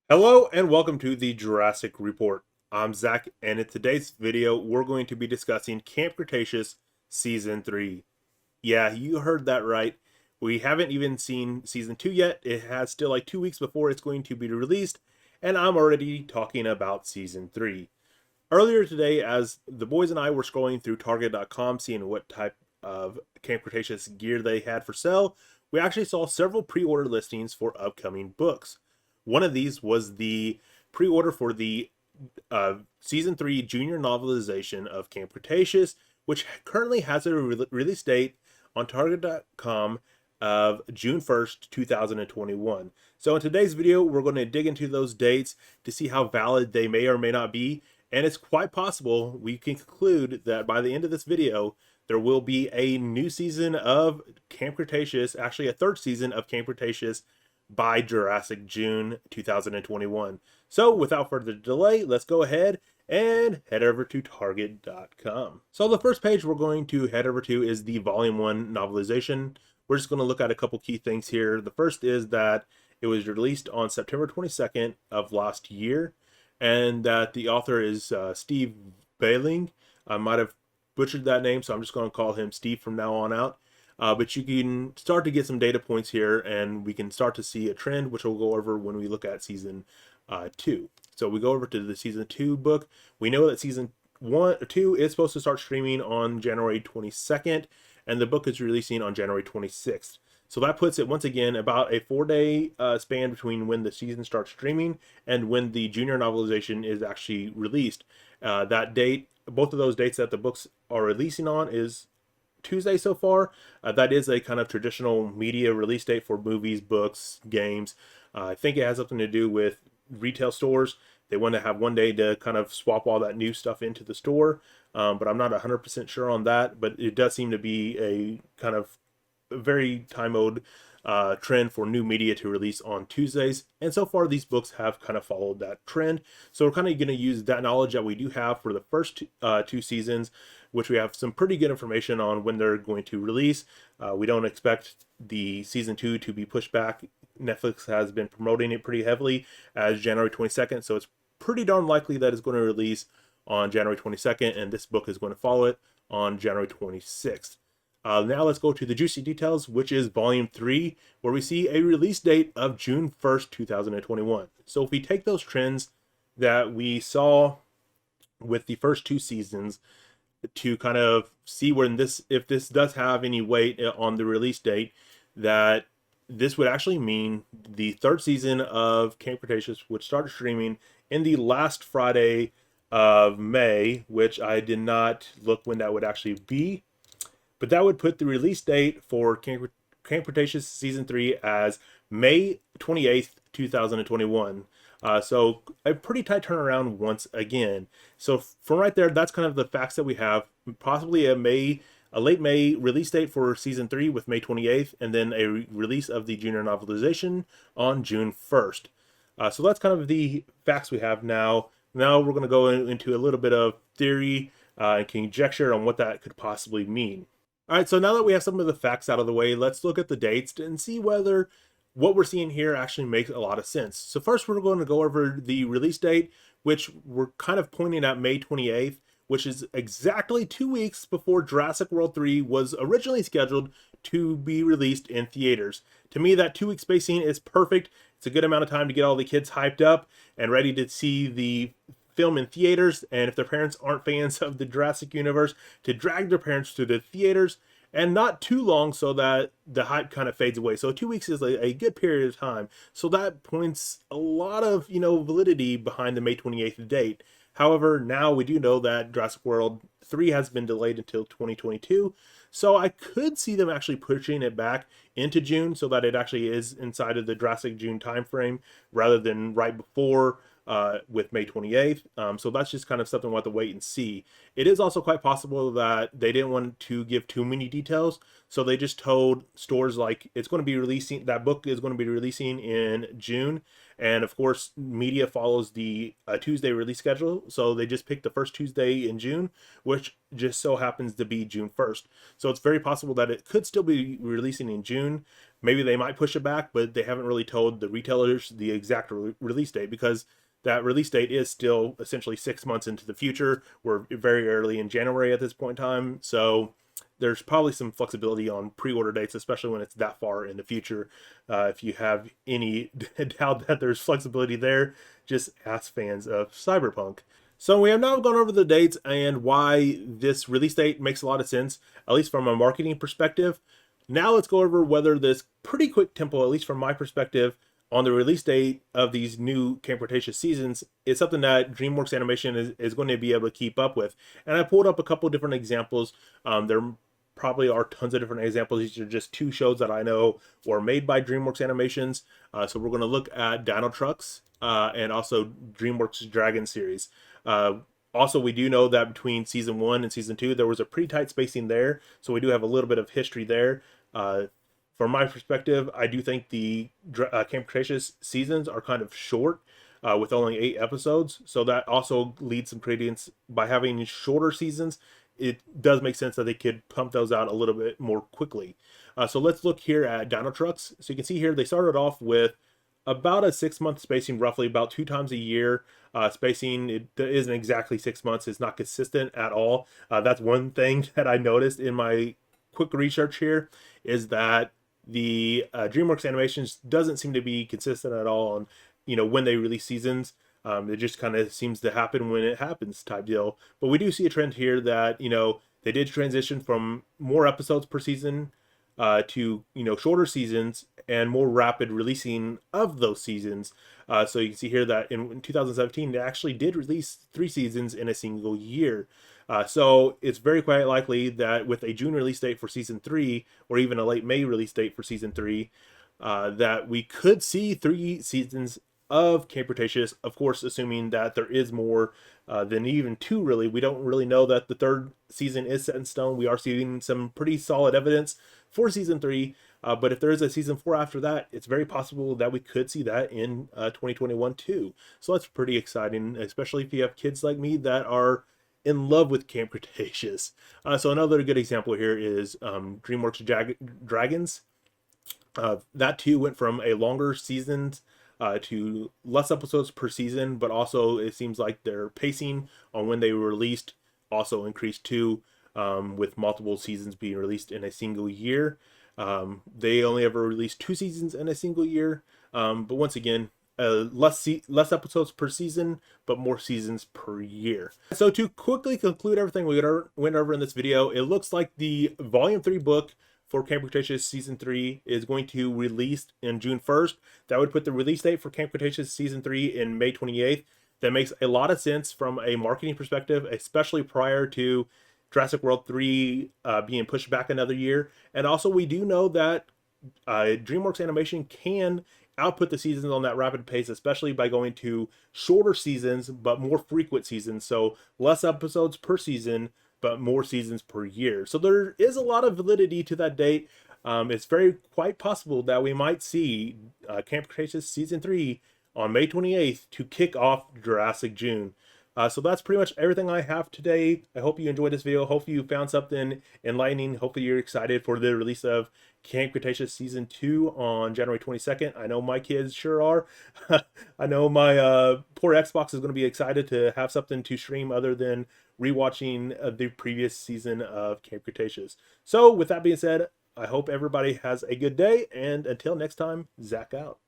Hello and welcome to the Jurassic Report. I'm Zach, and in today's video, we're going to be discussing Camp Cretaceous Season 3. Yeah, you heard that right. We haven't even seen Season 2 yet. It has still like 2 weeks before it's going to be released, and I'm already talking about Season 3. Earlier today, as the boys and I were scrolling through Target.com, seeing what type of Camp Cretaceous gear they had for sale, we actually saw several pre-order listings for upcoming books. One of these was the pre-order for the season 3 junior novelization of Camp Cretaceous, which currently has a release date on Target.com of June 1st, 2021. So in today's video, we're going to dig into those dates to see how valid they may or may not be. And it's quite possible we can conclude that by the end of this video, there will be a new season of Camp Cretaceous, actually a third season of Camp Cretaceous by Jurassic June 2021. So without further delay, let's go ahead and head over to Target.com. So the first page we're going to head over to is the Volume 1 novelization. We're just going to look at a couple key things here. The first is that it was released on September 22nd of last year, and that the author is Steve Bailing. I might have butchered that name, so I'm just going to call him Steve from now on out. But you can start to get some data points here, and we can start to see a trend, which we'll go over when we look at season 2. So we go over to the season 2 book. We know that season 2 is supposed to start streaming on January 22nd, and the book is releasing on January 26th. So that puts it once again about a 4-day span between when the season starts streaming and when the junior novelization is actually released. That date, both of those dates that the books are releasing on, is Tuesday so far. That is a kind of traditional media release date for movies, books, games. I think it has something to do with retail stores. They want to have one day to kind of swap all that new stuff into the store, but I'm not 100% sure on that. But it does seem to be a kind of very time-owed trend for new media to release on Tuesdays. And so far, these books have kind of followed that trend. So we're kind of going to use that knowledge that we do have for the first two seasons, which we have some pretty good information on when they're going to release. We don't expect the season 2 to be pushed back. Netflix has been promoting it pretty heavily as January 22nd, so it's pretty darn likely that it's going to release on January 22nd, and this book is going to follow it on January 26th. Now let's go to the juicy details, which is Volume 3, where we see a release date of June 1st, 2021. So if we take those trends that we saw with the first two seasons to kind of see when this, if this does have any weight on the release date, that this would actually mean the third season of Camp Cretaceous would start streaming in the last Friday of May, which I did not look when that would actually be. But that would put the release date for Camp Cretaceous Season 3 as May 28th, 2021. So a pretty tight turnaround once again. So from right there, that's kind of the facts that we have. Possibly a late May release date for Season 3 with May 28th, and then a release of the junior novelization on June 1st. So that's kind of the facts we have now. Now we're going to go into a little bit of theory and conjecture on what that could possibly mean. All right, so now that we have some of the facts out of the way, let's look at the dates and see whether what we're seeing here actually makes a lot of sense. So first, we're going to go over the release date, which we're kind of pointing at May 28th, which is exactly 2 weeks before Jurassic World 3 was originally scheduled to be released in theaters. To me, that 2 week spacing is perfect. It's a good amount of time to get all the kids hyped up and ready to see the film in theaters, and if their parents aren't fans of the Jurassic universe, to drag their parents to the theaters, and not too long so that the hype kind of fades away. So 2 weeks is a good period of time. So that points a lot of validity behind the May 28th date. However, now we do know that Jurassic World 3 has been delayed until 2022. So I could see them actually pushing it back into June so that it actually is inside of the Jurassic June timeframe rather than right before with May 28th. So that's just kind of something we'll have to wait and see. It is also quite possible that they didn't want to give too many details. So they just told stores like it's going to be releasing, that book is going to be releasing in June. And of course, media follows the Tuesday release schedule. So they just picked the first Tuesday in June, which just so happens to be June 1st. So it's very possible that it could still be releasing in June. maybe they might push it back, but they haven't really told the retailers the exact release date, because that release date is still essentially 6 months into the future. We're very early in January at this point in time, so there's probably some flexibility on pre-order dates, especially when it's that far in the future. If you have any doubt that there's flexibility there, just ask fans of Cyberpunk. So we have now gone over the dates and why this release date makes a lot of sense, at least from a marketing perspective. Now let's go over whether this pretty quick tempo, at least from my perspective, on the release date of these new Camp Cretaceous seasons is something that DreamWorks Animation is going to be able to keep up with. And I pulled up a couple different examples. There probably are tons of different examples. These are just two shows that I know were made by DreamWorks Animations. So we're going to look at Dino Trucks and also DreamWorks Dragon series. Also, we do know that between season 1 and season 2, there was a pretty tight spacing there. So we do have a little bit of history there. From my perspective, I do think the Camp Cretaceous seasons are kind of short, with only 8 episodes. So that also leads some credence by having shorter seasons. It does make sense that they could pump those out a little bit more quickly. So let's look here at Dino Trucks. So you can see here they started off with about a 6-month spacing, roughly about 2 times a year. Spacing, it isn't exactly 6 months. It's not consistent at all. That's one thing that I noticed in my quick research here, is that the DreamWorks Animations doesn't seem to be consistent at all on, when they release seasons. It just kind of seems to happen when it happens type deal. But we do see a trend here that, they did transition from more episodes per season to, shorter seasons and more rapid releasing of those seasons. So you can see here that in 2017, they actually did release 3 seasons in a single year. So it's very quite likely that with a June release date for season 3, or even a late May release date for season 3, that we could see 3 seasons of Camp Cretaceous, of course, assuming that there is more than even 2, really. We don't really know that the 3rd season is set in stone. We are seeing some pretty solid evidence for season 3, but if there is a season 4 after that, it's very possible that we could see that in 2021 too. So that's pretty exciting, especially if you have kids like me that are in love with Camp Cretaceous. So another good example here is DreamWorks Dragons. That too went from a longer season to less episodes per season, but also it seems like their pacing on when they were released also increased too, with multiple seasons being released in a single year. They only ever released 2 seasons in a single year, but once again, less episodes per season, but more seasons per year. So to quickly conclude everything we went over in this video, it looks like the Volume 3 book for Camp Cretaceous Season 3 is going to release in June 1st. That would put the release date for Camp Cretaceous Season 3 in May 28th. That makes a lot of sense from a marketing perspective, especially prior to Jurassic World 3 being pushed back another year. And also we do know that DreamWorks Animation can output the seasons on that rapid pace, especially by going to shorter seasons, but more frequent seasons. So less episodes per season, but more seasons per year. So there is a lot of validity to that date. It's very quite possible that we might see Camp Cretaceous Season 3 on May 28th to kick off Jurassic June. So that's pretty much everything I have today. I hope you enjoyed this video. Hopefully you found something enlightening. Hopefully you're excited for the release of Camp Cretaceous Season 2 on January 22nd. I know my kids sure are. I know my poor Xbox is going to be excited to have something to stream other than rewatching the previous season of Camp Cretaceous. So with that being said, I hope everybody has a good day, and until next time, Zach out.